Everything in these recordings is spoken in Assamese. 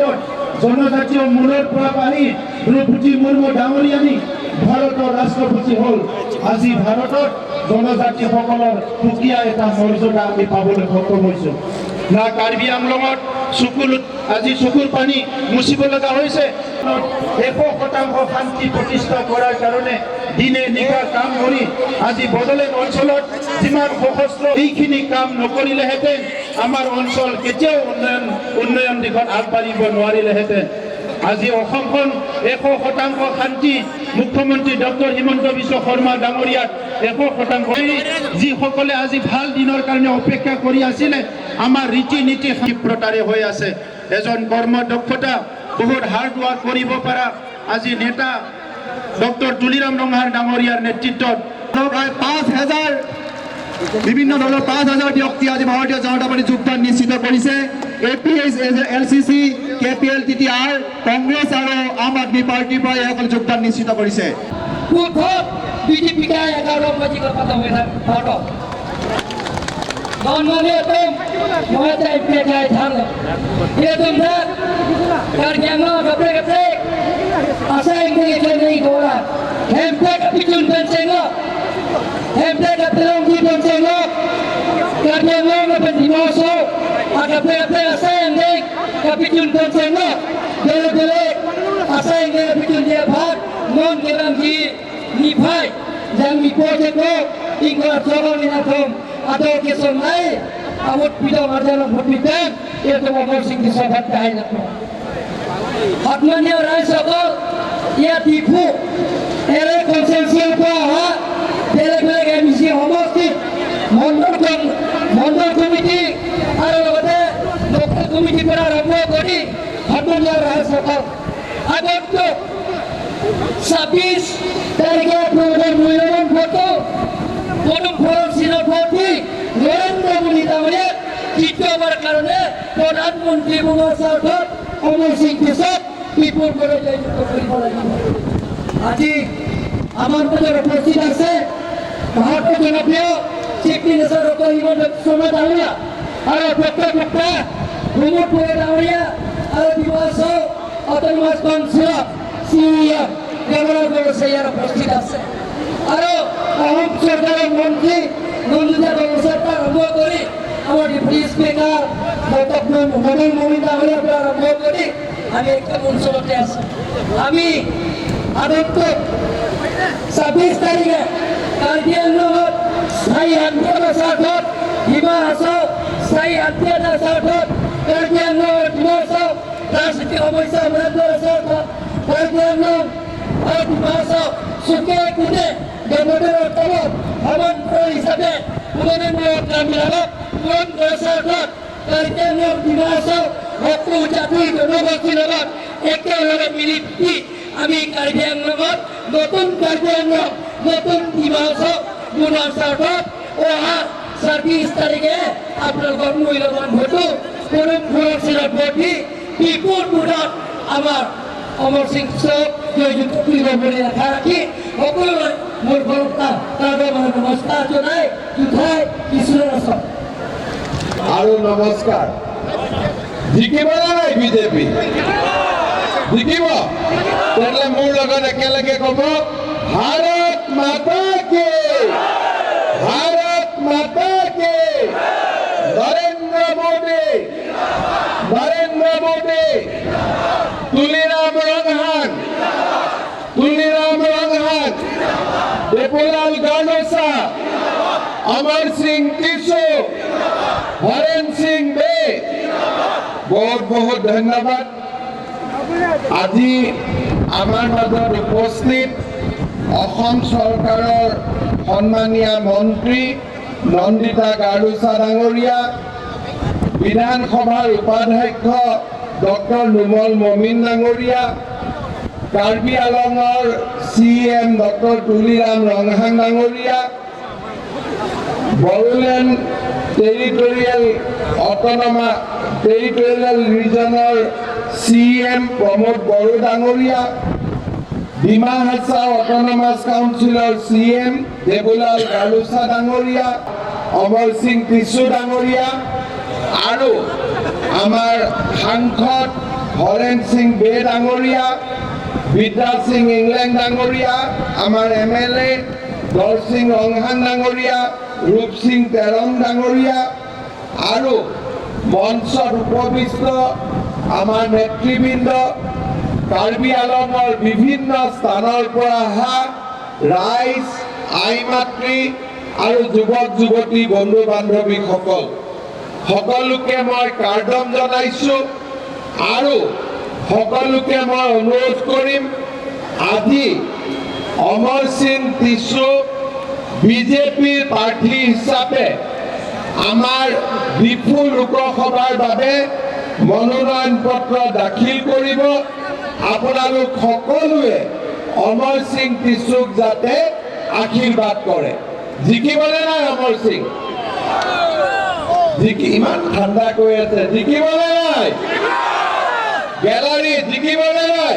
অঞ্চলত জনজাতীয় মূলৰ পৰা পাৰি দ্ৰৌপদী মুৰ্মু ডাঙৰীয়ানী ভাৰতৰ ৰাষ্ট্ৰপতি হ'ল। আজি ভাৰতত জনজাতিসকলৰ সুকীয়া এটা মৰ্যাদা আমি পাবলৈ সক্ষম হৈছোঁ। না কাৰ্বি আংলঙত আজি চকুৰ পানী মুচিব লগা হৈছে। 100% শান্তি প্ৰতিষ্ঠা কৰাৰ কাৰণে দিনে নিশা কাম কৰি আজি বড়োলেণ্ড অঞ্চলত যিমান সশস্ত্ৰ এইখিনি কাম নকৰিলেহেঁতেন আমাৰ অঞ্চল কেতিয়াও উন্নয়ন দিশত আগবাঢ়িব নোৱাৰিলেহেঁতেন। আজি অসমখন 100% শান্তি মুখ্যমন্ত্ৰী ডক্টৰ হিমন্ত বিশ্ব শৰ্মা ডাঙৰীয়াত 100% যিসকলে আজি ভাল দিনৰ কাৰণে অপেক্ষা কৰি আছিলে আমাৰ ৰীতি নীতি ক্ষিপ্ৰতাৰে হৈ আছে। এজন কৰ্মদক্ষতা বহুত হাৰ্ড ৱাৰ্ক কৰিব পৰা আজি নেতা ডক্টৰ তুলিৰাম ৰংহান ডাঙৰীয়াৰ নেতৃত্বত প্ৰায় 5,000 বিভিন্ন দলৰ 5,000 ব্যক্তি আজি ভাৰতীয় জনতা পাৰ্টি যোগদান নিশ্চিত কৰিছে। APSLCC, KPLTTR, কংগ্ৰেছ আৰু আম আদমি পাৰ্টিৰ পৰা এইসকলে যোগদান নিশ্চিত কৰিছে। মণ্ডল কমিটি আৰু লগতে লোকেল কমিটিৰ পৰা আৰম্ভ কৰি সন্মানীয় ৰাইজসকল আগত 26 তাৰিখে আপোনালোকৰ মূল্যৱান ভোটটো পদুম ফুলৰ চিনত ভোট দি নৰেন্দ্ৰ মোদী ডাঙৰীয়াক দ্বিতীয়বাৰ কাৰণে প্ৰধানমন্ত্ৰী বনোৱাৰ স্বাৰ্থত অমৰ সিং দেশক বিপুল কৰি জয়যুক্ত কৰিব লাগিব। আজি আমাৰ মাজত উপস্থিত আছে ভাৰতৰ জনপ্ৰিয় chief minister doctor Himanta Biswa Sarma ডাঙৰীয়া আৰু ডক্টৰ গুপ্তা প্ৰমোদ বড়ো ডাঙৰীয়া আৰু ডিমাচা অট'নমাছ কাউন্সিলৰ CEM দেৱৰাজ বৰছাইয়াৰ উপস্থিত আছে আৰু অসম চৰকাৰৰ মন্ত্ৰী নন্দিতা বৰছাইয়াৰ পৰা আৰম্ভ কৰি আমাৰ deputy speaker doctor Madan Mohan ডাঙৰীয়াৰ পৰা আৰম্ভ কৰি আমি একটা অঞ্চলতে আছোঁ। আমি আগতকৈ 26 তাৰিখে কাৰ্বি আংলঙত স্থায়ী শান্তিৰ স্বাৰ্থত ডিমা হাছাও স্থায়ী শান্তিৰ স্বাৰ্থত কাৰ্বি আংলঙৰ ডিমা হাছাও ৰাজনীতিক সমস্যা সমাধানৰ স্বাৰ্থত কাৰ্বি আংলং আৰু ডিমা হাছাও চুকে কোণে ডেম'ক্ৰেটৰ তলত সমান্তৰাল হিচাপে পুৰণিমূলক কামবিলাকক পূৰণ কৰাৰ স্বাৰ্থত কাৰ্বি আংলং ডিমা হাছাও সকলো জাতি জনগোষ্ঠীৰ লগত একেলগে মিলি আমি কাৰ্বি আংলঙত নতুন কাৰ্বি আংলং নতুন ডিমা হাছাও বনোৱাৰ স্বাৰ্থত অহা 26 তাৰিখে আপোনালোকৰ মূল্যৱান ভোটটো পদুম ফুলৰ চিনত ভোট দি বিপুল ভোটত আমাৰ অমৰ সিং দেশক জয়যুক্ত কৰিব বুলি আশা ৰাখি সকলোলৈ মোৰ নমস্কাৰ জনাই জুঠাই ঈশ্বৰৰ ওচৰত আৰু নমস্কাৰ। জিকিব নাই বিজেপি? জিকিব? তেনেহ'লে মোৰ লগত একেলগে ক'ব ভাৰত মাতা কি, ভাৰত মাতা কি, নৰেন্দ্ৰ মোদী, নৰেন্দ্ৰ মোদী, তুলিৰাম ৰংহান, তুলিৰাম ৰংহান, দেপুলাল গানোচা, অমৰ সিং টিছু, হৰেণ সিং বে, বহুত বহুত ধন্যবাদ। আজি আমাৰ মাজত উপস্থিত অসম চৰকাৰৰ সন্মানীয় মন্ত্ৰী নন্দিতা গাৰোচা ডাঙৰীয়া, বিধানসভাৰ উপাধ্যক্ষ ডক্টৰ নুমল মমিন ডাঙৰীয়া, কাৰ্বি আংলঙৰ CEM ডক্টৰ তুলিৰাম ৰংহান ডাঙৰীয়া, বড়োলেণ্ড টেৰিটৰিয়েল ৰিজনৰ CEM প্ৰমোদ বড়ো ডাঙৰীয়া, ডিমা হাছাও অট'নমাছ কাউন্সিলৰ CEM দেবুলাল গালোচা ডাঙৰীয়া, অমৰ সিং টিছু ডাঙৰীয়া আৰু আমাৰ সাংসদ হৰেণ সিং বে ডাঙৰীয়া, বিদ্যা সিং ইংলেণ্ড ডাঙৰীয়া, আমাৰ MLA দল সিং ৰংহান ডাঙৰীয়া, ৰূপ সিং তেৰং ডাঙৰীয়া আৰু মঞ্চত উপবিষ্ট আমাৰ নেতৃবৃন্দ, কাৰ্বি আংলঙৰ বিভিন্ন স্থানৰ পৰা অহা ৰাইজ, আই মাতৃ আৰু যুৱক যুৱতী বন্ধু বান্ধৱীসকল, সকলোকে মই কাৰ্ডম জনাইছোঁ আৰু সকলোকে মই অনুৰোধ কৰিম, আজি অমৰ সিং টিছু বিজেপিৰ প্ৰাৰ্থী হিচাপে আমাৰ ডিফু লোকসভাৰ বাবে মনোনয়ন পত্ৰ দাখিল কৰিব। আপোনালোক সকলোৱে অমৰ সিং টিছুক যাতে আশীৰ্বাদ কৰে। জিকিবনে নাই অমৰ সিং? ইমান ঠাণ্ডা কৈ আছে, জিকিবনে নাই? গেলাৰী জিকিবনে নাই?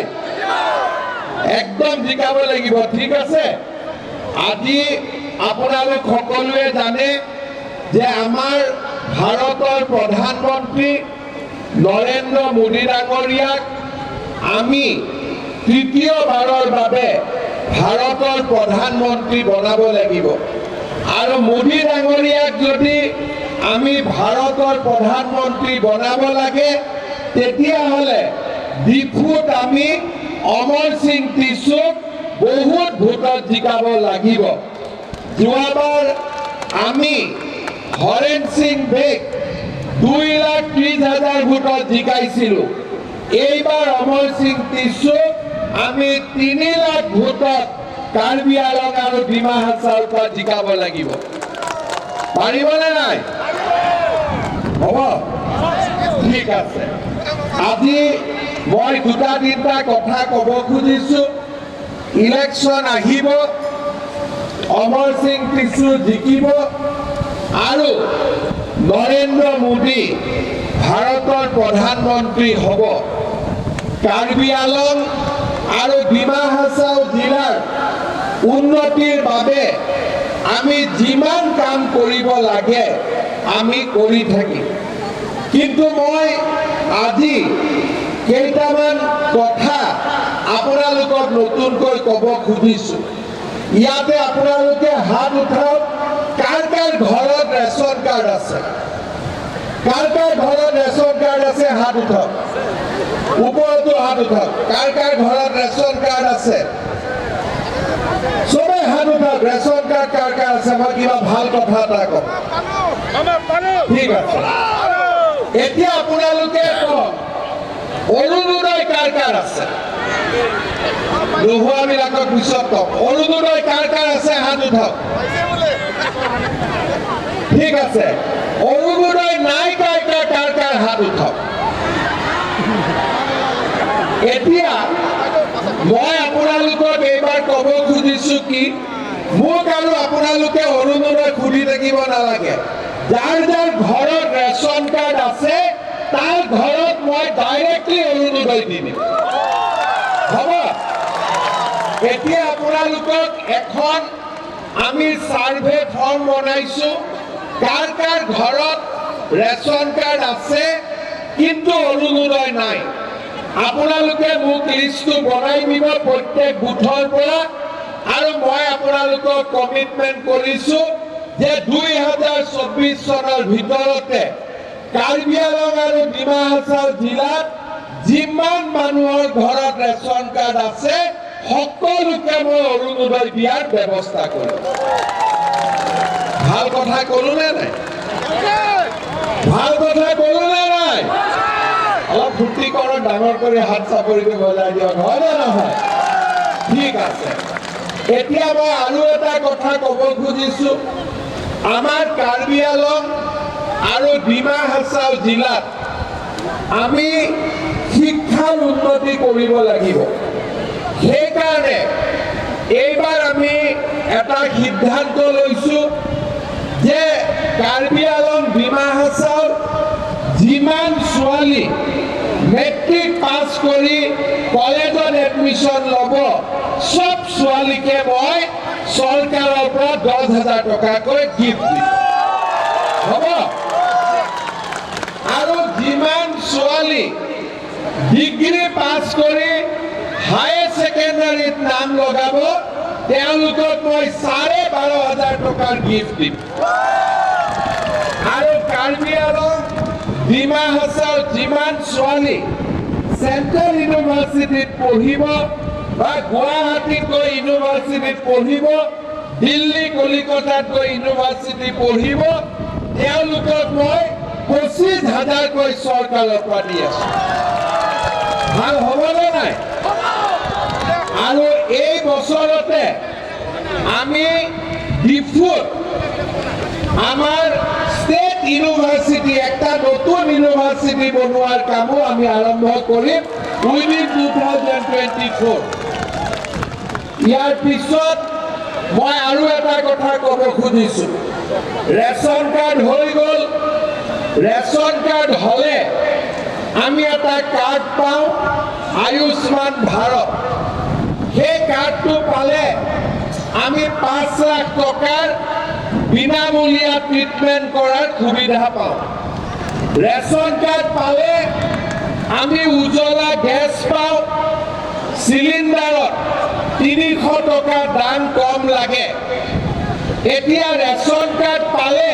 একদম জিকাব লাগিব, ঠিক আছে। আজি আপোনালোক সকলোৱে জানে যে আমাৰ ভাৰতৰ প্ৰধানমন্ত্ৰী নৰেন্দ্ৰ মোদী ডাঙৰীয়াক আমি তৃতীয়বাৰৰ বাবে ভাৰতৰ প্ৰধানমন্ত্ৰী বনাব লাগিব আৰু মোদী ডাঙৰীয়াক যদি আমি ভাৰতৰ প্ৰধানমন্ত্ৰী বনাব লাগে তেতিয়াহ'লে ডিফুত আমি অমৰ সিং টিছুক বহুত ভোটত জিকাব লাগিব। যোৱাবাৰ আমি হৰেণ সিং বেক 2,30,000 ভোটত জিকাইছিলোঁ। এইবাৰ অমৰ সিং টিছুক আমি 3 লাখ ভোটত কাৰ্বি আংলং আৰু ডিমা হাছাওৰ পৰা জিকাব লাগিব। পাৰিবনে নাই? হ'ব, ঠিক আছে। আজি মই 2-3টা কথা ক'ব খুজিছোঁ। ইলেকশ্যন আহিব, অমৰ সিং টিছু জিকিব আৰু নৰেন্দ্ৰ মোদী ভাৰতৰ প্ৰধানমন্ত্ৰী হ'ব। কাৰ্বি আংলং আৰু ডিমা হাছাও জিলাৰ উন্নতিৰ বাবে আমি যিমান কাম কৰিব লাগে আমি কৰি থাকিম। কিন্তু মই আজি কেইটামান কথা আপোনালোকক নতুনকৈ ক'ব খুজিছোঁ। ইয়াতে আপোনালোকে হাত উঠাওক, কাৰ কাৰ ঘৰত ৰেচন কাৰ্ড আছে? কাৰ কাৰ ঘৰত ৰেচন কাৰ্ড আছে? হাত উঠাওক, ওপৰতো হাত উঠাওক। কাৰ কাৰ ঘৰত ৰেচন কাৰ্ড আছে? চবে হাত উঠাওক। ৰেচন কাৰ্ড কাৰ কাৰ আছে? মই কিবা ভাল কথা এটা কম, ঠিক আছে। এতিয়া আপোনালোকে কওক, অৰুণোদয় কাৰ কাৰ আছে? নোহোৱাবিলাকক পিছত কওক। অৰুণোদয় কাৰ কাৰ আছে? হাত উঠাওক, ঠিক আছে। অৰুণোদয় নাই কাৰ কাৰ? হাত উঠাওক। এতিয়া মই আপোনালোকক এইবাৰ ক'ব খুজিছোঁ কি, মোক আৰু আপোনালোকে অৰুণোদয় সুধি থাকিব নালাগে। যাৰ যাৰ ঘৰত ৰেচন কাৰ্ড আছে তাৰ ঘৰত মই ডাইৰেক্টলি অৰুণোদয় দি দিম, হ'ব? এতিয়া আপোনালোকক এখন আমি সাৰ্ভে ফৰ্ম বনাইছোঁ, কাৰ কাৰ ঘৰত ৰেচন কাৰ্ড আছে কিন্তু অৰুণোদয় নাই। আপোনালোকে মোক লিষ্টটো বনাই দিব প্ৰত্যেক বুথৰ পৰা, আৰু মই আপোনালোকক কমিটমেণ্ট কৰিছোঁ যে 2024 চনৰ ভিতৰতে কাৰ্বি আংলং আৰু ডিমা হাছাও জিলাত যিমান মানুহৰ ঘৰত ৰেচন কাৰ্ড আছে সকলোকে মই অৰুণোদয় দিয়াৰ ব্যৱস্থা কৰিম। ভাল কথা ক'লো নে নাই? ভাল কথা ক'লো নে নাই? অলপ ফূৰ্তি কৰক, ডাঙৰ কৰি হাত চাপৰিটো বজাই দিয়ক, হয় নে নহয়? ঠিক আছে। এতিয়া মই আৰু এটা কথা ক'ব খুজিছোঁ। আমাৰ কাৰ্বি আংলং আৰু ডিমা হাছাও জিলাত আমি শিক্ষাৰ উন্নতি কৰিব লাগিব। সেইকাৰণে এইবাৰ আমি এটা সিদ্ধান্ত লৈছোঁ যে কাৰ্বি আংলং ডিমা হাছাওৰ যিমান ছোৱালী মেট্ৰিক পাছ কৰি কলেজত এডমিশ্যন ল'ব সব ছোৱালীকে মই চৰকাৰৰ পৰা 10,000 টকাকৈ গিফ্ট দিম, হ'ব? আৰু যিমান ছোৱালী ডিগ্ৰী পাছ কৰি হায়াৰ ছেকেণ্ডাৰীত নাম লগাব তেওঁলোকক মই 12,500 টকাৰ গিফ্ট দিম। আৰু কাৰ্বি আংলং ডিমা হাছাও যিমান ছোৱালী চেণ্ট্ৰেল ইউনিভাৰ্চিটিত পঢ়িব বা গুৱাহাটীত গৈ ইউনিভাৰ্চিটিত পঢ়িব, দিল্লী কলিকতাত গৈ ইউনিভাৰ্চিটি পঢ়িব, তেওঁলোকক মই 25,000কৈ চৰকাৰৰ পৰা দি আছো। ভাল হ'বনে নাই? আৰু এই বছৰতে আমি ডিফুত আমাৰ ষ্টেট ইউনিভাৰ্চিটি একটা নতুন ইউনিভাৰ্চিটি বনোৱাৰ কামো আমি আৰম্ভ কৰিম উইদিন 2024। ইয়াৰ পিছত মই আৰু এটা কথা ক'ব খুজিছো, ৰেচন কাৰ্ড হৈ গ'ল। ৰেচন কাৰ্ড হ'লে আমি এটা কাৰ্ড পাওঁ আয়ুষ্মান ভাৰত। সেই কাৰ্ডটো পালে আমি 5 লাখ টকাৰ বিনামূলীয়া ট্ৰিটমেণ্ট কৰাৰ সুবিধা পাওঁ। ৰেচন কাৰ্ড পালে আমি উজ্বলা গেছ পাওঁ, চিলিণ্ডাৰত 300 টকা দাম কম লাগে। এতিয়া ৰেচন কাৰ্ড পালে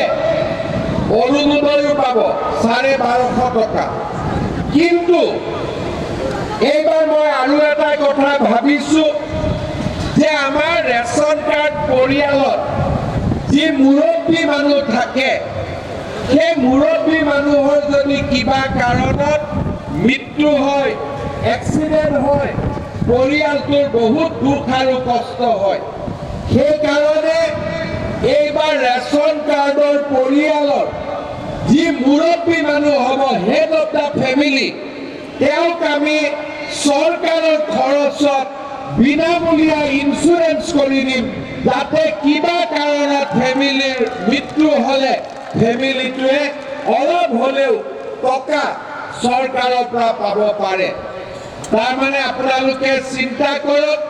অৰুণোদয়ো পাব 1250 টকা। কিন্তু এইবাৰ মই আৰু এটা কথা ভাবিছো যে আমাৰ ৰেচন কাৰ্ড পৰিয়ালত যি মুৰব্বী মানুহ থাকে, সেই মুৰব্বী মানুহৰ যদি কিবা কাৰণত মৃত্যু হয়, এক্সিডেণ্ট হয়, পৰিয়ালটোৰ বহুত দুখ আৰু কষ্ট হয়। সেইকাৰণে এইবাৰ ৰেচন কাৰ্ডৰ পৰিয়ালৰ যি মুৰব্বী মানুহ হ'ব, হেড অফ দ্য ফেমিলি, তেওঁক আমি চৰকাৰৰ খৰচত বিনামূলীয়া ইঞ্চুৰেঞ্চ কৰি দিম, যাতে কিবা কাৰণত ফেমিলিৰ মৃত্যু হ'লে ফেমিলিটোৱে অলপ হ'লেও টকা চৰকাৰৰ পৰা পাব পাৰে। তাৰমানে আপোনালোকে চিন্তা কৰক,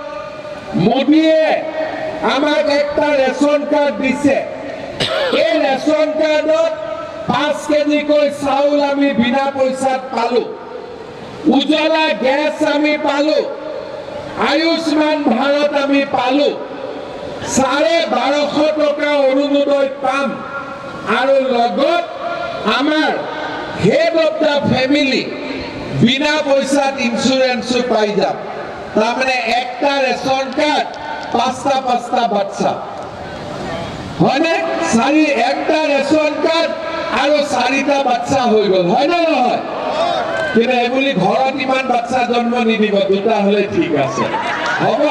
মোদীয়ে আমাক একটা ৰেচন কাৰ্ড দিছে। এই ৰেচন কাৰ্ডত 5 কেজিকৈ চাউল আমি বিনা পইচাত পালো, উজ্বলা গেছ আমি পালো, আয়ুষ্মান ভাৰত আমি পালো, 1250 টকা অৰুণোদয় পাম, আৰু লগত আমাৰ হেড অফ দ্য ফেমিলি বিনা পইচাত ইঞ্চুৰেঞ্চো পাই যাম। তাৰমানে একটা ৰেচন কাৰ্ড 5টা বাচ্চা হয়নে? একটা ৰেচন কাৰ্ড আৰু 4টা বাচ্চা হৈ গ'ল, হয় নে নহয়? কিন্তু এইবুলি ঘৰত ইমান বাচ্চা জন্ম নিদিব, 2টা হ'লে ঠিক আছে, হ'ব?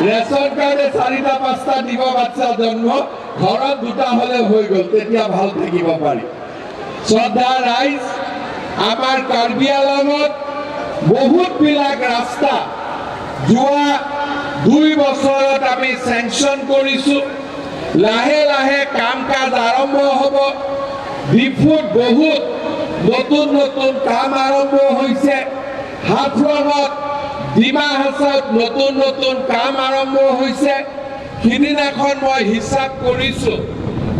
ৰেচন কাৰ্ডে 4টা 5টা দিব বাচ্চা জন্ম, ঘৰত 2টা হ'লে হৈ গ'ল, তেতিয়া ভাল থাকিব পাৰি। শ্ৰদ্ধা ৰাইজ, আমাৰ কাৰ্বি আংলঙত বহুতবিলাক ৰাস্তা যোৱা 2 বছৰত আমি চেংচন কৰিছো। লাহে লাহে কাম কাজ আৰম্ভ হ'ব। ডিফুত বহুত নতুন নতুন কাম আৰম্ভ হৈছে। হাফলঙত, ডিমা হাছাওত নতুন নতুন কাম আৰম্ভ হৈছে। সিদিনাখন মই হিচাপ কৰিছো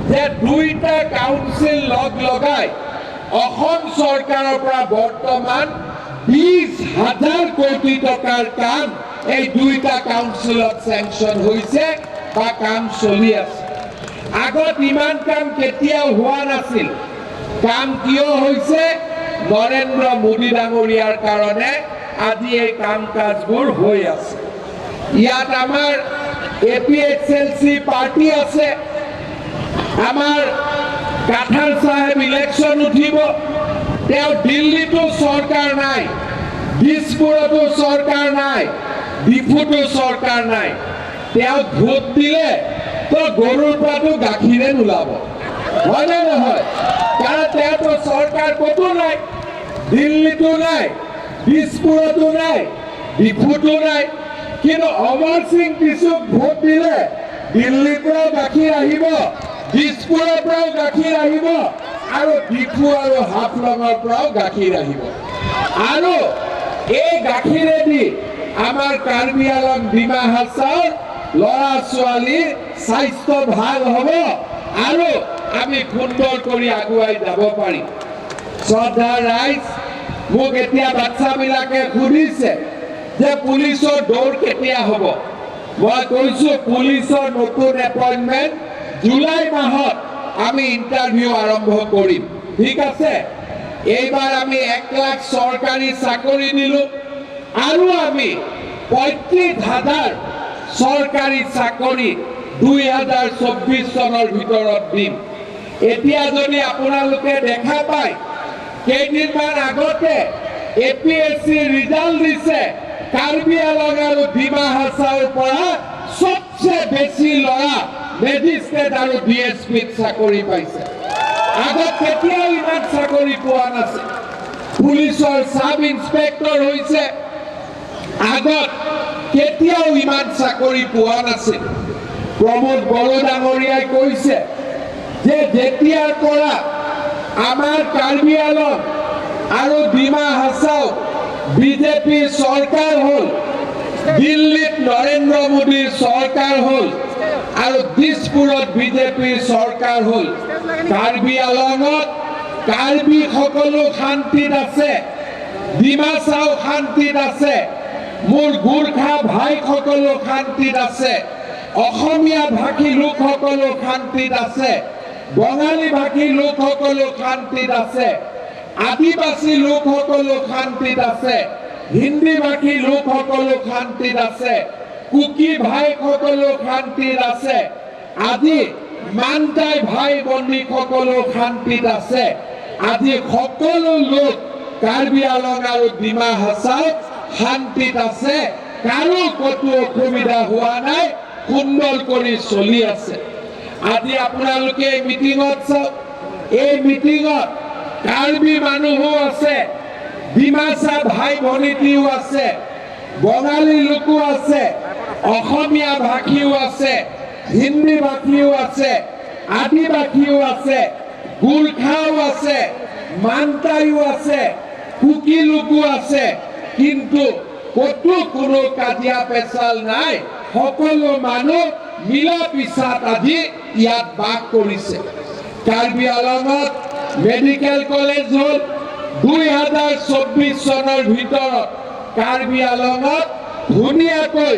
যে 2টা কাউন্সিল লগাই অসম চৰকাৰৰ পৰা বৰ্তমান 20,000 কোটি টকাৰ কাম এই 2টা কাউন্সিলত চেংচন হৈছে বা কাম চলি আছে। আগত ইমান কাম কেতিয়াও হোৱা নাছিল। কাম কিয় হৈছে? নৰেন্দ্ৰ মোদী ডাঙৰীয়াৰ কাৰণে আজি এই কাম কাজবোৰ হৈ আছে। ইয়াত আমাৰ APHLC পাৰ্টি আছে। আমাৰ কাঠাৰ চাহেব ইলেকশ্যন উঠিব। তেওঁ দিল্লীতো চৰকাৰ নাই, দিছপুৰতো চৰকাৰ নাই, ডিফুতো চৰকাৰ নাই। তেওঁ ভোট দিলে তো গৰুৰ পৰাতো গাখীৰে নোলাব, হয় নে নহয়? কাৰণ তেওঁতো চৰকাৰ ক'তো নাই, দিল্লীতো নাই, দিছপুৰতো নাই, ডিফুতো নাই। কিন্তু অমৰ সিং টিচুক ভোট দিলে দিল্লীৰ পৰাও গাখীৰ আহিব, দিছপুৰৰ পৰাও গাখীৰ আহিব, আৰু ডিফু আৰু হাফলঙৰ পৰাও গাখীৰ আহিব। আৰু এই গাখীৰেদি আমাৰ কাৰ্বি আংলং ডিমা হাছাওৰ ল'ৰা ছোৱালীৰ স্বাস্থ্য ভাল হ'ব আৰু আমি সুন্দৰ কৰি আগুৱাই যাব পাৰিম। শ্ৰদ্ধা ৰাইজ, মোক এতিয়া বাচ্চাবিলাকে সুধিছে যে পুলিচৰ দৌৰ কেতিয়া হ'ব। মই কৈছোঁ পুলিচৰ নতুন এপইণ্টমেণ্ট জুলাই মাহত আমি ইণ্টাৰভিউ আৰম্ভ কৰিম। ঠিক আছে, এইবাৰ আমি 1 লাখ চৰকাৰী চাকৰি দিলোঁ আৰু আমি 35,000 চৰকাৰী চাকৰি 2024 চনৰ ভিতৰত দিম। এতিয়া যদি আপোনালোকে দেখা পায়, কেইদিনমান আগতে APSC ৰিজাল্ট দিছে, কাৰ্বি আংলং আৰু ডিমা হাছাওৰ পৰা সবচে বেছি ল'ৰা মেজিষ্ট্ৰেট আৰু DSPত চাকৰি পাইছে। আগত কেতিয়াও ইমান চাকৰি পোৱা নাছিল। পুলিচৰ সাব ইন্সপেক্টৰ হৈছে, আগত কেতিয়াও ইমান চাকৰি পোৱা নাছিল। প্ৰমোদ বড়ো ডাঙৰীয়াই কৈছে যে যেতিয়াৰ পৰা আমাৰ কাৰ্বি আংলং আৰু ডিমা হাছাও বিজেপি চৰকাৰ হ'ল, দিল্লীত নৰেন্দ্ৰ মোদীৰ চৰকাৰ হ'ল আৰু দিছপুৰত বিজেপিৰ চৰকাৰ হ'ল, কাৰ্বি আংলঙত কাৰ্বি সকলো শান্তিত আছে, ডিমাছাও শান্তিত আছে, মোৰ গোৰ্খা ভাই সকলো শান্তিত আছে, অসমীয়া ভাষী লোকসকলো শান্তিত আছে, বঙালী ভাষী লোকসকলো শান্তিত আছে, আদিবাসী লোকসকলো শান্তিত আছে, হিন্দী ভাষী লোকসকলো শান্তিত আছে, কুকি ভাই সকলো শান্তিত আছে, আজি মানটাই ভাই বন্দী সকলো শান্তিত আছে। আজি সকলো লোক কাৰ্বি আংলং আৰু ডিমা হাছাওত শান্তিত আছে, কাৰো কতো অসুবিধা হোৱা নাই, সুন্দৰ কৰি চলি আছে। আজি আপোনালোকে এই মিটিঙত চাওক, এই মিটিঙত কাৰ্বি মানুহো আছে, ডিমাছা ভাই ভনীটিও আছে, বঙালী লোকো আছে, অসমীয়া ভাষীও আছে, হিন্দী ভাষীও আছে, আদিবাসীও আছে, গোৰ্খাও আছে, মানটাইও আছে, কুকি লোকো আছে, কিন্তু কতো কোনো কাজিয়া পেচাল নাই, সকলো মানুহ মিলা পিছাত আজি ইয়াত বাস কৰিছে। কাৰ্বি আংলঙত মেডিকেল কলেজ হ'ল, 2024 চনৰ ভিতৰত কাৰ্বি আংলঙত ধুনীয়াকৈ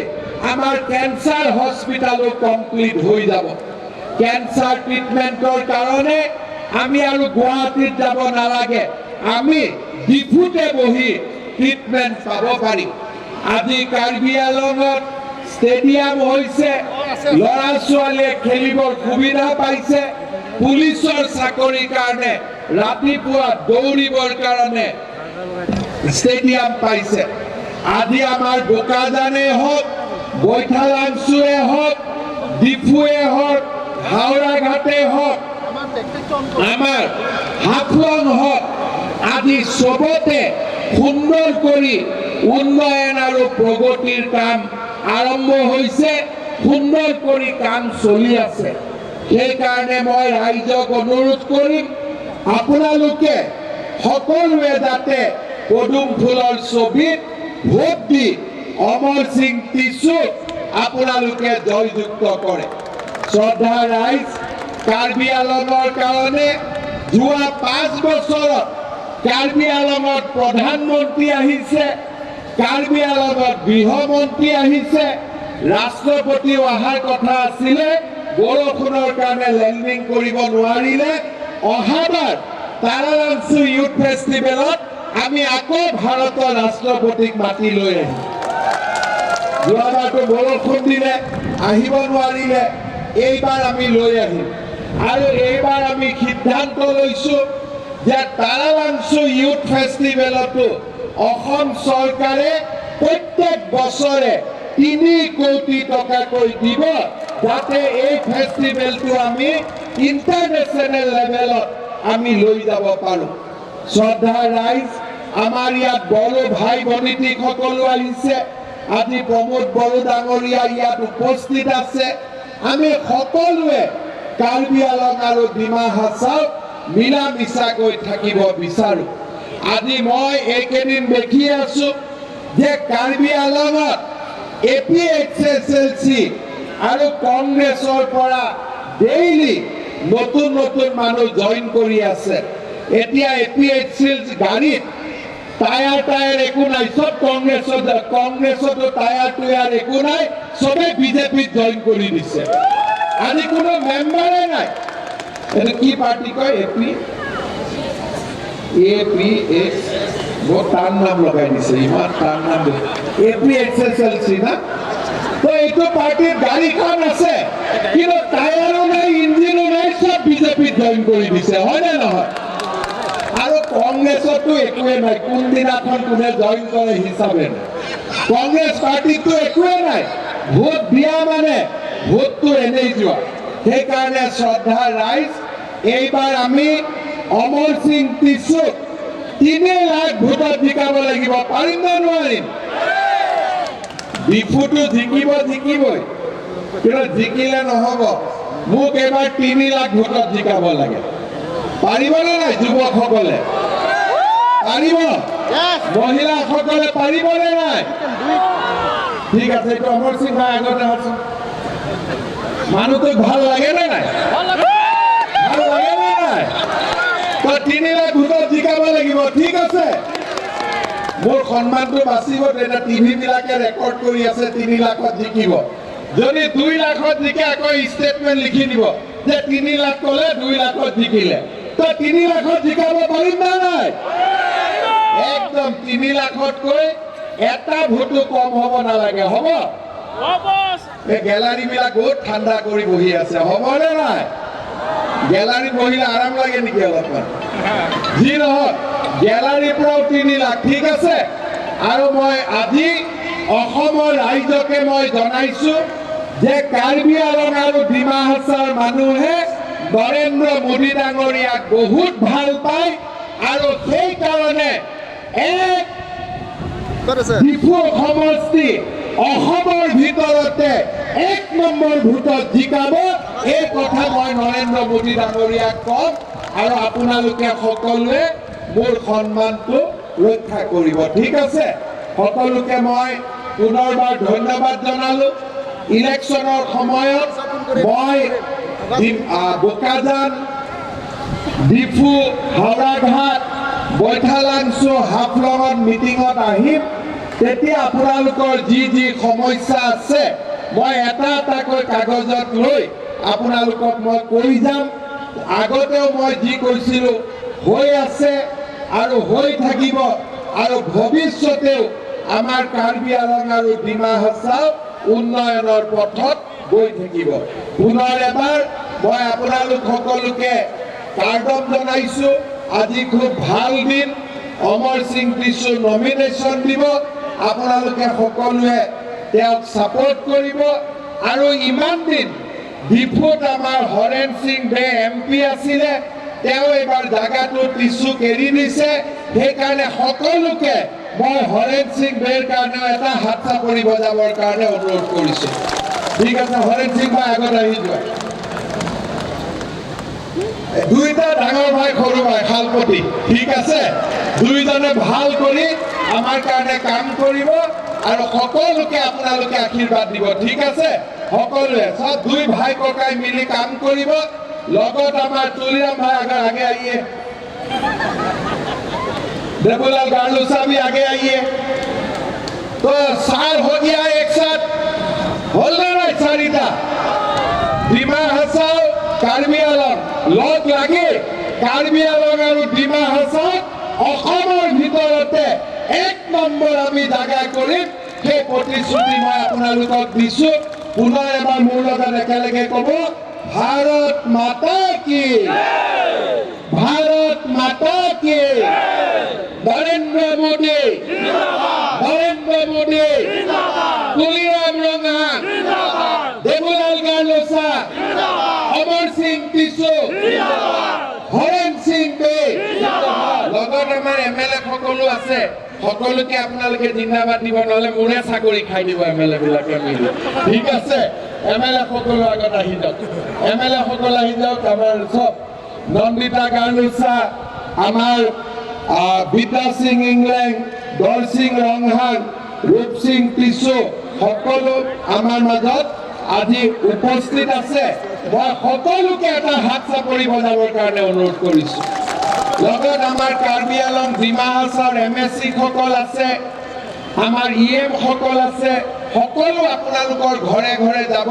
আমাৰ কেঞ্চাৰ হস্পিটালো কমপ্লিট হৈ যাব। কেঞ্চাৰ ট্ৰিটমেণ্টৰ কাৰণে আমি আৰু গুৱাহাটীত যাব নালাগে, আমি ডিফুতে বহি ট্ৰিটমেণ্ট পাব পাৰিম। আজি কাৰ্বি আংলঙত ষ্টেডিয়াম হৈছে, ল'ৰা ছোৱালীয়ে খেলিবৰ সুবিধা পাইছে, পুলিচৰ চাকৰিৰ কাৰণে ৰাতিপুৱা দৌৰিবৰ কাৰণে ষ্টেডিয়াম পাইছে। আজি আমাৰ বোকাজানে হওক, বৈঠালাংচুৱে হওক, ডিফুৱে হওক, হাওৰা ঘাটে হওক, আমাৰ হাফলং হওক, আজি চবতে সুন্দৰ কৰি উন্নয়ন আৰু প্ৰগতিৰ কাম আৰম্ভ হৈছে, সুন্দৰ কৰি কাম চলি আছে। সেইকাৰণে মই ৰাইজক অনুৰোধ কৰিম, আপোনালোকে সকলোৱে যাতে পদুম ফুলৰ ছবিত ভোট দি অমৰ সিং টিছুক আপোনালোকে জয়যুক্ত কৰে। শ্ৰদ্ধা ৰাইজ, কাৰ্বি আংলঙৰ কাৰণে যোৱা 5 বছৰত কাৰ্বি আংলঙত প্ৰধানমন্ত্ৰী আহিছে, কাৰ্বি আংলঙত গৃহমন্ত্ৰী আহিছে, ৰাষ্ট্ৰপতিও অহাৰ কথা আছিলে, বৰষুণৰ কাৰণে লেণ্ডিং কৰিব নোৱাৰিলে। অহাবাৰ তাৰালাংচু ইউথ ফেষ্টিভেলত আমি আকৌ ভাৰতৰ ৰাষ্ট্ৰপতিক মাতি লৈ আহিম। যোৱাবাৰটো বৰষুণ দিলে, আহিব নোৱাৰিলে, এইবাৰ আমি লৈ আহিম। আৰু এইবাৰ আমি সিদ্ধান্ত লৈছোঁ যে তাৰালাংচু ইউথ ফেষ্টিভেলতো অসম চৰকাৰে প্ৰত্যেক বছৰে 3 কোটি টকাকৈ দিব, যাতে এই ফেষ্টিভেলটো আমি ইণ্টাৰনেশ্যনেল লেভেলত আমি লৈ যাব পাৰোঁ। শ্ৰদ্ধা ৰাইজ, আমাৰ ইয়াত বড়ো ভাই ভনীটি সকলো আহিছে, আজি প্ৰমোদ বড়ো ডাঙৰীয়া ইয়াত উপস্থিত আছে। আমি সকলোৱে কাৰ্বি আংলং আৰু ডিমা হাছাও মিলা মিছাকৈ থাকিব বিচাৰোঁ। আজি মই এইকেইদিন দেখি আছোঁ যে কাৰ্বি আংলঙত APSSLC আৰু কংগ্ৰেছৰ পৰা ডেইলি নতুন নতুন মানুহ জইন কৰি আছে। এতিয়া APSSLC গাড়ীত টায়াৰ একো নাই, চব কংগ্ৰেছতো টায়াৰ একো নাই, চবে বিজেপিত জইন কৰি দিছে। আজি কোনো মেম্বাৰে নাই। এইটো কি পাৰ্টি কয়? APX বহুত টান নাম লগাই দিছে, ইমান টান নাম APXSLC না। তো এইটো পাৰ্টিৰ গাড়ীখন আছে, কিন্তু টায়াৰো নাই, ইঞ্জিনো নাই, চব বিজেপিত জইন কৰি দিছে, হয়নে নহয়? আৰু কংগ্ৰেছতো একোৱে নাই, কোনদিনাখন কোনে জইন কৰে হিচাপে নাই। কংগ্ৰেছ পাৰ্টিতো একোৱে নাই, ভোট দিয়া মানে ভোটটো এনেই যোৱা। সেইকাৰণে শ্ৰদ্ধা ৰাইজ, এইবাৰ আমি অমৰ সিং টিছুক 3 লাখ ভোটত জিকাব লাগিব। পাৰিম নে নোৱাৰিম? ডিফুটো জিকিবই, কিন্তু জিকিলে নহ'ব, মোক এইবাৰ 3 লাখ ভোটত জিকাব লাগে। পাৰিবনে নাই যুৱকসকলে? পাৰিব? মহিলাসকলে পাৰিবনে নাই? ঠিক আছে, এইটো অমৰ সিং ভাই আগতে আছো। মানুহটোক ভাল লাগে নে নাই? ভাল লাগে নে নাই? তো 3 লাখ ভোটত জিকাব লাগিব, ঠিক আছে। মোৰ সন্মানটো বাচিব, তেতিয়া টিভি বিলাকে ৰেকৰ্ড কৰি আছে 3 লাখত জিকিব। যদি 2 লাখত জিকে আকৌ ষ্টেটমেণ্ট লিখি দিব যে 3 লাখ ক'লে 2 লাখত জিকিলে। তো 3 লাখত জিকাব পাৰিম নে নাই? একদম 3 লাখতকৈ এটা ভোটো কম হ'ব নালাগে, হ'ব? এই গেলাৰী বিলাক বহুত ঠাণ্ডা কৰি বহি আছে, হ'বনে নাই? গেলাৰীত বহিলে আৰাম লাগে নেকি অলপমান? যি নহওক, গেলাৰীৰ পৰাও 3 লাখ, ঠিক আছে। আৰু মই আজি অসমৰ ৰাইজকে মই জনাইছো যে কাৰ্বি আংলং আৰু ডিমা হাছাৰ মানুহে নৰেন্দ্ৰ মোদী ডাঙৰীয়াক বহুত ভাল পায়, আৰু সেইকাৰণে এক ডিফু সমষ্টি অসমৰ ভিতৰতে 1 নম্বৰ ভোটত জিকাব। এই কথা মই নৰেন্দ্ৰ মোদী ডাঙৰীয়াক কম, আৰু আপোনালোকে সকলোৱে মোৰ সন্মানটো ৰক্ষা কৰিব, ঠিক আছে। সকলোকে মই পুনৰবাৰ ধন্যবাদ জনালো। ইলেকশ্যনৰ সময়ত মই বোকাজান, ডিফু, হাওৰাঘাট, বৈঠালাংছু, হাফলঙত মিটিঙত আহিম। তেতিয়া আপোনালোকৰ যি সমস্যা আছে মই এটা এটাকৈ কাগজত লৈ আপোনালোকক মই কৈ যাম। আগতেও মই যি কৈছিলোঁ হৈ আছে আৰু হৈ থাকিব, আৰু ভৱিষ্যতেও আমাৰ কাৰ্বি আংলং আৰু ডিমা হাছাও উন্নয়নৰ পথত গৈ থাকিব। পুনৰ এবাৰ মই আপোনালোক সকলোকে কাৰ্ডম জনাইছোঁ। আজি খুব ভাল দিন, অমৰ সিং টিছু নমিনেশ্যন দিব। আপোনালোকে সকলোৱে তেওঁক ছাপোৰ্ট কৰিব। আৰু ইমান দিন ডিফুত আমাৰ হৰেণ সিং বে MP আছিলে, তেওঁ এইবাৰ জাগাটো টিছুক এৰি দিছে। সেইকাৰণে সকলোকে মই হৰেণ সিং বেৰ কাৰণেও এটা হাত চাপৰি বজাবৰ কাৰণে অনুৰোধ কৰিছোঁ, ঠিক আছে। হৰেণ সিং ভাই আগত আহি যোৱা। দুইটা ডাঙৰ ভাই সৰু ভাই শালপতি, ঠিক আছে। দুইজনে ভাল কৰি আমাৰ কাৰণে কাম কৰিব, আৰু সকলোকে আপোনালোকে আশীৰ্বাদ দিব, ঠিক আছে। সকলোৱে সব 2 ভাই ককাই মিলি কাম কৰিব। লগত আমাৰ তুলিৰাম ভাই আগে আইয়ে, देवूलाल गार्लू साहब भी आगे आइए। तो 4 हो गया एक साथ, बोलना ना सारिता ডিমা হাছাও কাৰ্বি আংলং লগ লাগি কাৰ্বি আংলং আৰু ডিমা হাছাও অসমৰ ভিতৰতে 1 নম্বৰ আমি জাগা কৰিম। সেই প্ৰতিশ্ৰুতি মই আপোনালোকক দিছোঁ। পুনৰ এবাৰ মোৰ লগত একেলগে ক'ব, ভাৰত মাতা কি, ভাৰত মাতা কি, নৰেন্দ্ৰ মোদী, নৰেন্দ্ৰ মোদী, তুলিৰাম ৰঙা, দেবুলাল গাৰ্লু সাহ, অমৰ সিং টিছু, হৰেণ সিং বে, লগত আমাৰ MLA সকলো আছে। সকলোকে আপোনালোকে জিন্দাবাদ দিব, নহ'লে মোৰে চাকৰি খাই দিব MLA বিলাকে মিলি, ঠিক আছে। MLA সকলো আগত আহি যাওক, MLA সকল আহি যাওক। আমাৰ চব নন্দিতা গাৰ্লু সাহ, আমাৰ বিদ্যা সিং ইংলেং, দল সিং ৰংহাং, ৰূপ সিং টিছু সকলো আমাৰ মাজত আজি উপস্থিত আছে। মই সকলোকে এটা হাত চাপৰি বজাবৰ কাৰণে অনুৰোধ কৰিছোঁ। লগত আমাৰ কাৰ্বি আলং ডিমা হাছাওৰ MSc সকল আছে, আমাৰ EM সকল আছে, সকলো আপোনালোকৰ ঘৰে ঘৰে যাব,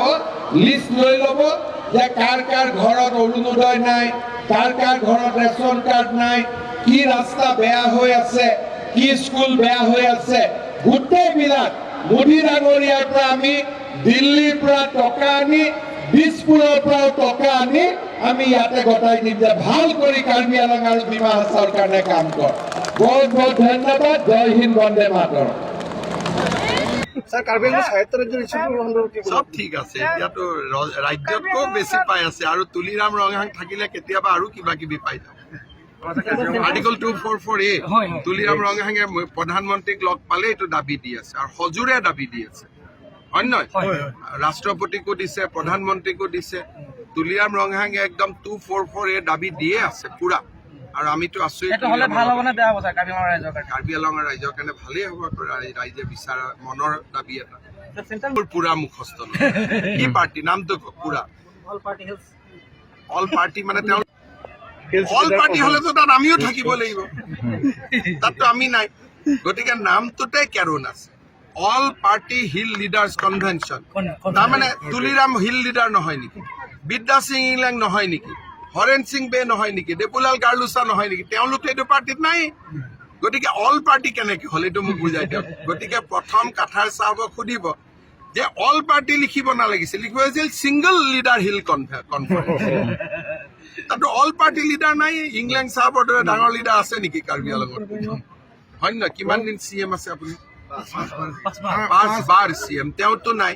লিষ্ট লৈ ল'ব যে কাৰ কাৰ ঘৰত অৰুণোদয় নাই, কাৰ কাৰ ঘৰত ৰেচন কাৰ্ড নাই, কি ৰাস্তা বেয়া হৈ আছে, কি স্কুল বেয়া হৈ আছে, গোটেইবিলাক মোদী ডাঙৰীয়াৰ পৰা আমি দিল্লীৰ পৰা টকা আনি, দিছপুৰৰ পৰাও টকা আনি আমি ইয়াতে গতাই দিম যে ভাল কৰি কাৰ্বি আলং আৰু ডিমা হাছাওৰ কাৰণে কাম কৰ। বহুত বহুত ধন্যবাদ। জয় হিন্দ, বন্দে মাতৰম। সব ঠিক আছে, এতিয়াতো ৰাজ্যতকৈ বেছি পাই আছে আৰু তুলিৰাম ৰঙাং থাকিলে কেতিয়াবা আৰু কিবা কিবি পাই যাব। আৰ্টিকল 244A তুলিৰাম ৰঙাঙে প্ৰধানমন্ত্ৰীক লগ পালে এইটো দাবী দি আছে আৰু সজোৰে দাবী দি আছে, হয় নহয়? ৰাষ্ট্ৰপতিকো দিছে, প্ৰধানমন্ত্ৰীকো দিছে। তুলিৰাম ৰঙাঙে একদম 244A দাবী দিয়ে আছে পুৰা, আৰু আমিতো আছো কাৰ্বি আলঙৰ ৰাইজৰ কাৰণে ভালেই হ'ব, ৰাইজে বিচৰা মনৰ দাবী এটা পুৰা মুখস্থ কি পাৰ্টি নামটো পুৰা অল পাৰ্টি, মানে তেওঁ অল পাৰ্টি হলেতো তাত আমিও থাকিব লাগিব, তাততো আমি নাই। গতিকে নামটোতে কেৰণ আছে, all party hill leaders convention. তাৰমানে তুলিৰাম হিল লিডাৰ নহয় নেকি? বিদ্যা সিং ইংলেং নহয় নেকি? হৰেণ সিং বে নহয় নেকি? দেপুলাল গাৰ্লুচা নহয় নেকি? তেওঁলোকে এইটো পাৰ্টিত নাই। গতিকে অল পাৰ্টি কেনেকে হ'ল এইটো মোক বুজাই দিয়ক। গতিকে প্ৰথম কাঠাৰ চাহাবক সুধিব যে অল পাৰ্টি লিখিব নালাগিছিল, লিখিব লাগিছিল ছিংগল লিডাৰ হিল কনফাৰেন্স। তাতো অল পাৰ্টি লিডাৰ নাই। ইংলেং চাহাবৰ দৰে ডাঙৰ লিডাৰ আছে নেকি কাৰ্বি আলঙত? হয় নহয়? কিমান দিন CM আছে আপুনি? 5 বাৰ CM, তেওঁতো নাই।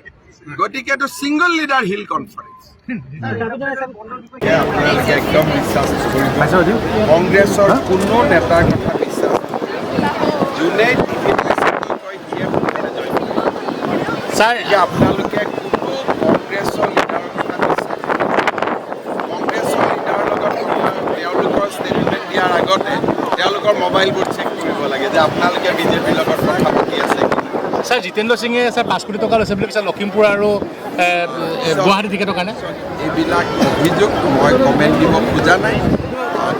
গতিকে এইটো ছিংগল লিডাৰ হিল কনফাৰেন্স। আপোনালোকে একদম বিশ্বাস কৰিব, কংগ্ৰেছৰ কোনো নেতাৰ কথা বিশ্বাস যোনে টিভিত কয় সিয়ে ছাৰ, আপোনালোকে কোনো কংগ্ৰেছৰ লিডাৰৰ কথা বিশ্বাস কংগ্ৰেছৰ লিডাৰৰ লগত তেওঁলোকৰ ষ্টেটমেণ্ট দিয়াৰ আগতে তেওঁলোকৰ মোবাইলবোৰ চেক কৰিব লাগে যে আপোনালোকে বিজেপিৰ লগত কথা পাতি আছে। ছাৰ, জিতেন্দ্ৰ সিঙে ছাৰ 5 কোটি টকা লৈছে বুলি কৈছে লখিমপুৰ আৰু গুৱাহাটী টিকেটৰ কাৰণে। এইবিলাক অভিযোগ মই কমেণ্ট দিব খোজা নাই,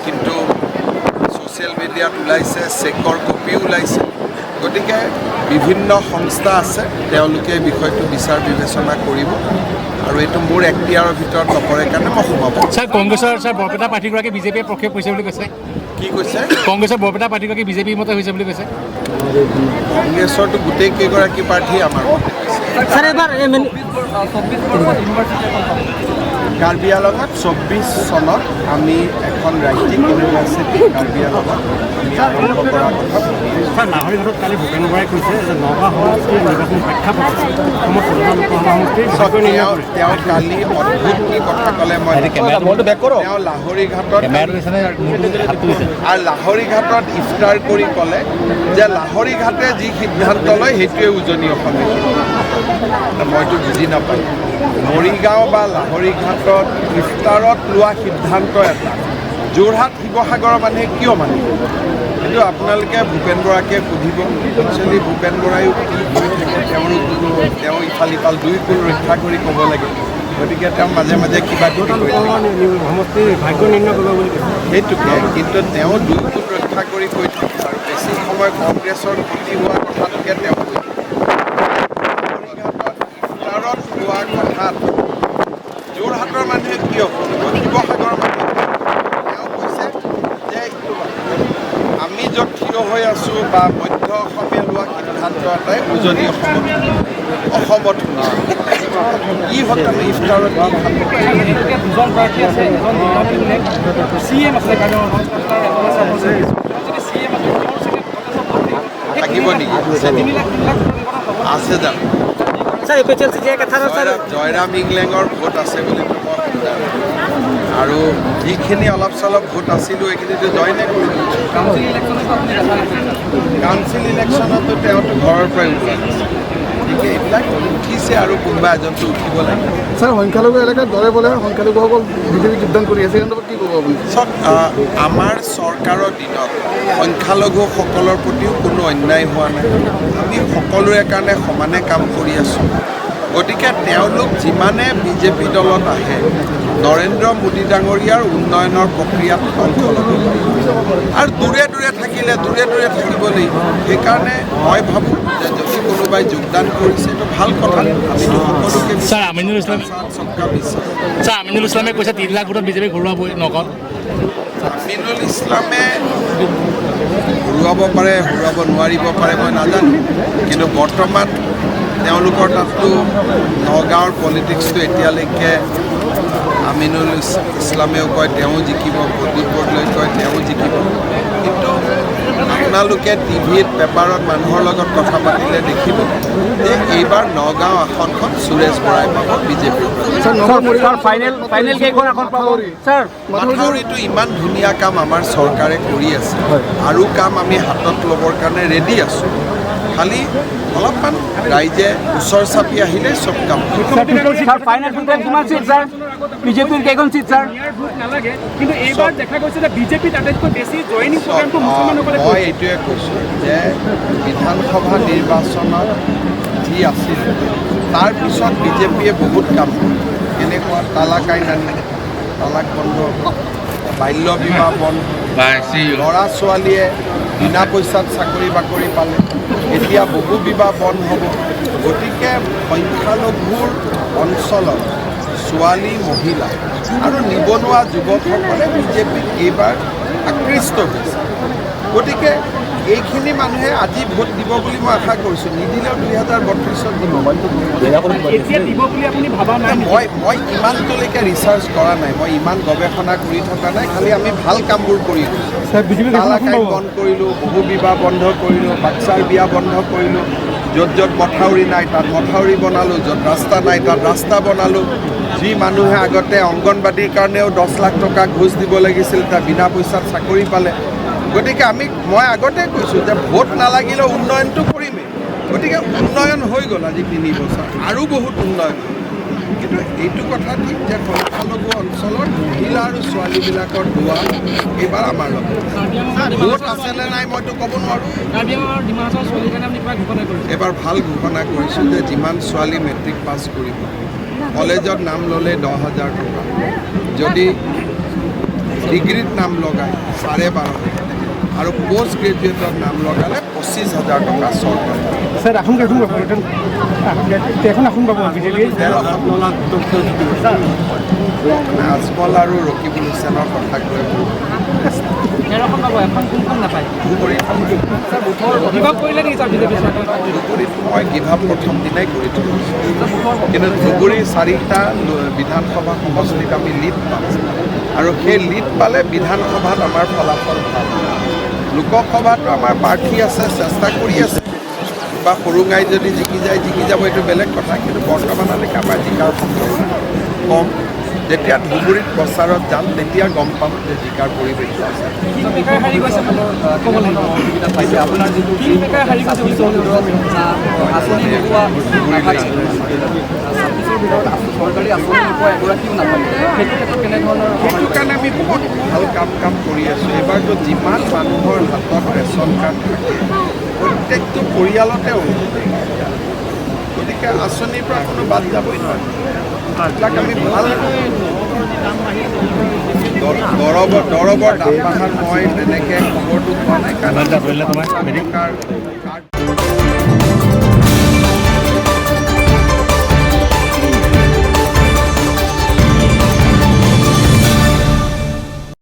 কিন্তু ছ'চিয়েল মিডিয়াত ওলাইছে, চেকৰ কপি ওলাইছে। গতিকে বিভিন্ন সংস্থা আছে, তেওঁলোকে বিষয়টো বিচাৰ বিবেচনা কৰিব, আৰু এইটো মোৰ এখতিয়াৰৰ ভিতৰত নপৰে কাৰণে মই সোমাব। ছাৰ, কংগ্ৰেছৰ বৰপেটা প্ৰাৰ্থীগৰাকী বিজেপিয়ে প্ৰক্ষেপ কৰিছে বুলি কৈছে। কি কৈছে? কংগ্ৰেছৰ বৰপেটা প্ৰাৰ্থীগৰাকী বিজেপিৰ মতে হৈছে বুলি কৈছে। কংগ্ৰেছৰতো গোটেই কেইগৰাকী প্ৰাৰ্থী আমাৰ মতে কাৰ্বি আলঙত 24 চনত আমি এখন ৰাজ্যিক ইউনিভাৰ্চিটি কাৰ্বি আলঙত আৰম্ভ কৰাৰ কথা। ছাৰ, লাহৰীঘাটত কালি ভূপেন বৰাই কৈছে যে নগা সমষ্টিৰ নিৰ্বাচন প্ৰেক্ষাপটত তেওঁ কালি অদ্ভুত কি কথা ক'লে মই তেওঁ লাহৰীঘাটত ইফতাৰ কৰি ক'লে যে লাহৰীঘাটে যি সিদ্ধান্ত লয় সেইটোৱে উজনি অসমে। মইতো বুজি নাপালোঁ। মৰিগাঁও বা লাহৰীঘাটত ইফতাৰত লোৱা সিদ্ধান্ত এটা যোৰহাট শিৱসাগৰৰ মানুহে কিয় মানিব? কিন্তু আপোনালোকে ভূপেন বৰাকে সুধিব। একচুৱেলি ভূপেন বৰাইও কি হৈ থাকে, তেওঁ ইফাল সিফাল দুই কুল ৰক্ষা কৰি ক'ব লাগে। গতিকে তেওঁ মাজে মাজে কিবা কিবি সেইটোকে, কিন্তু তেওঁ দুই কুল ৰক্ষা কৰি কৈ থাকে আৰু বেছি সময় কংগ্ৰেছৰ ক্ষতি হোৱা কথাটোকে তেওঁ কৈ থাকে। ইফতাৰত লোৱা কথাত যোৰহাটৰ মানুহে কিয় শুনিব, শিৱসাগৰৰ মানুহে তেওঁ কৈছে যে আমি য'ত থিয় হৈ আছোঁ বা মধ্য অসমীয়া লোৱা সিদ্ধান্ত এটাই উজনি অসমত কি হতালে ইফতাৰত দুজন প্ৰাৰ্থী আছে, CM আছে, থাকিব নেকি? আছে জানো? জয়ৰাম ইংলেঙৰ ভোট আছে বুলি মই শুনা, আৰু যিখিনি অলপ চলপ ভোট আছিলোঁ এইখিনিতো জইনে কৰিলোঁ। কাউন্সিল ইলেকশ্যনতো তেওঁতো ঘৰৰ পৰাই উঠা নাছিল। গতিকে এইবিলাক উঠিছে আৰু কোনোবা এজনটো উঠিব লাগে। ছাৰ, সংখ্যালঘু এলেকাত দৰে বোলে সংখ্যালঘুসকল বিজেপি যোগদান কৰি আছে, কি ক'ব আপুনি? চাওক, আমাৰ চৰকাৰৰ দিনত সংখ্যালঘুসকলৰ প্ৰতিও কোনো অন্যায় হোৱা নাই। আমি সকলোৰে কাৰণে সমানে কাম কৰি আছোঁ। গতিকে তেওঁলোক যিমানে বিজেপি দলত আহে নৰেন্দ্ৰ মোদী ডাঙৰীয়াৰ উন্নয়নৰ প্ৰক্ৰিয়াত অংশ ল'ব আৰু দূৰে দূৰে থাকিলে দূৰে দূৰে থাকিব লাগিব সেইকাৰণে মই ভাবোঁ যে যদি কোনোবাই যোগদান কৰিছে এইটো ভাল কথা আমিতো সকলোকে ছাৰ আমিনুল ইছলাম চবকা বিশ্বাস ছাৰ আমিনুল ইছলামে কৈছে 3 লাখ ভোটত বিজেপি ঘূৰাবই নগাঁৱত আমিনুল ইছলামে হৰুৱাব পাৰে হৰুৱাব নোৱাৰিব পাৰে মই নাজানো কিন্তু বৰ্তমান তেওঁলোকৰ তাততো নগাঁৱৰ পলিটিক্সটো এতিয়ালৈকে আমিনুল ইছলামেও কয় তেওঁ জিকিব প্ৰদীপ বৰদলৈ কয় তেওঁ জিকিব কিন্তু আপোনালোকে টিভিত পেপাৰত মানুহৰ লগত কথা পাতিলে দেখিব যে এইবাৰ নগাঁও আসনখন সুৰেশ বৰাই পাব বিজেপি মাথাউৰিটো ইমান ধুনীয়া কাম আমাৰ চৰকাৰে কৰি আছে আৰু কাম আমি হাতত ল'বৰ কাৰণে ৰেডি আছোঁ খালি অলপমান ৰাইজে ওচৰ চাপি আহিলে চব কাম বিজেপিৰ কেইখন চিট ছাৰ কিন্তু এইবাৰ দেখা গৈছে যে বিজেপিত আটাইতকৈ বেছি জইনিং প্ৰগ্ৰামটো মুছলমানসকলে মই এইটোৱে কৈছোঁ যে বিধানসভা নিৰ্বাচনত যি আছিল তাৰপিছত বিজেপিয়ে বহুত কাম কৰে কেনেকুৱা তালাক আইন আনি তালাক বন্ধ বাল্য বিবাহ বন্ধ ল'ৰা ছোৱালীয়ে বিনা পইচাত চাকৰি বাকৰি পালে এতিয়া বহু বিবাহ বন্ধ হ'ব গতিকে সংখ্যালঘুৰ অঞ্চলত ছোৱালী মহিলা আৰু নিবনুৱা যুৱকসকলে বিজেপিত এইবাৰ আকৃষ্ট হৈছে গতিকে এইখিনি মানুহে আজি ভোট দিব বুলি মই আশা কৰিছোঁ নিদিলেও 2032ত দিব এতিয়া দিব বুলি আপুনি ভাবা নাই মই ইমানটোলৈকে ৰিচাৰ্চ কৰা নাই মই ইমান গৱেষণা কৰি থকা নাই খালি আমি ভাল কামবোৰ কৰি তালাক আইন বন্ধ কৰিলোঁ বহু বিবাহ বন্ধ কৰিলোঁ বাচ্ছাৰ বিয়া বন্ধ কৰিলোঁ য'ত য'ত মথাউৰি নাই তাত মথাউৰি বনালোঁ য'ত ৰাস্তা নাই তাত ৰাস্তা বনালোঁ যি মানুহে আগতে অংগনবাদীৰ কাৰণেও 10 লাখ টকা ঘোচ দিব লাগিছিল তাৰ বিনা পইচাত চাকৰি পালে গতিকে মই আগতে কৈছোঁ যে ভোট নালাগিলেও উন্নয়নটো কৰিমেই গতিকে উন্নয়ন হৈ গ'ল আজি 3 বছৰ আৰু বহুত উন্নয়ন কিন্তু এইটো কথা ঠিক যে সংখ্যালঘু অঞ্চলৰ মহিলা আৰু ছোৱালীবিলাকৰ দুৱাৰ এইবাৰ আমাৰ লগত ভোট আছেনে নাই মইতো ক'ব নোৱাৰোঁ এইবাৰ ভাল ঘোষণা কৰিছোঁ যে যিমান ছোৱালী মেট্ৰিক পাছ কৰিব কলেজত নাম ল'লে 10,000 টকা যদি ডিগ্ৰীত নাম লগায় 12,500 আৰু পোষ্ট গ্ৰেজুৱেটত নাম লগালে 25,000 টকা চৰকাৰ স্যাৰ এখন এখন পাবো বিজেপি আজমল আৰু ৰকিবুল হুছেইনৰ কথা কৈ ধুবুৰীত মই গিভ আপ প্ৰথম দিনাই কৰি থৈছোঁ কিন্তু ধুবুৰীৰ 4টা বিধানসভা সমষ্টিত আমি লিড পাম আৰু সেই লিড পালে বিধানসভাত আমাৰ ফলাফল ভাল লোকসভাতো আমাৰ প্ৰাৰ্থী আছে চেষ্টা কৰি আছে বা সৰুঙাই যদি জিকি যাব এইটো বেলেগ কথা কিন্তু বৰ্তমানলৈকে আমাৰ জিকাৰ সম্ভাৱনা কম যেতিয়া ধুবুৰীত প্ৰচাৰত যাম তেতিয়া গম পাম যে জিকাৰ পৰিৱেশটো আছে সেইটো কাৰণে আমি বহুত ভাল কাম কৰি আছোঁ এইবাৰতো যিমান মানুহৰ হাতত ৰেচন কাৰ্ড থাকে প্ৰত্যেকটো পৰিয়ালতে গতিকে আঁচনিৰ পৰা কোনো বাদ যাবই নোৱাৰে এইবিলাক আমি ভাল দৰৱৰ দাম বঢ়াৰ মই তেনেকৈ খবৰটো পোৱা নাই কাৰণ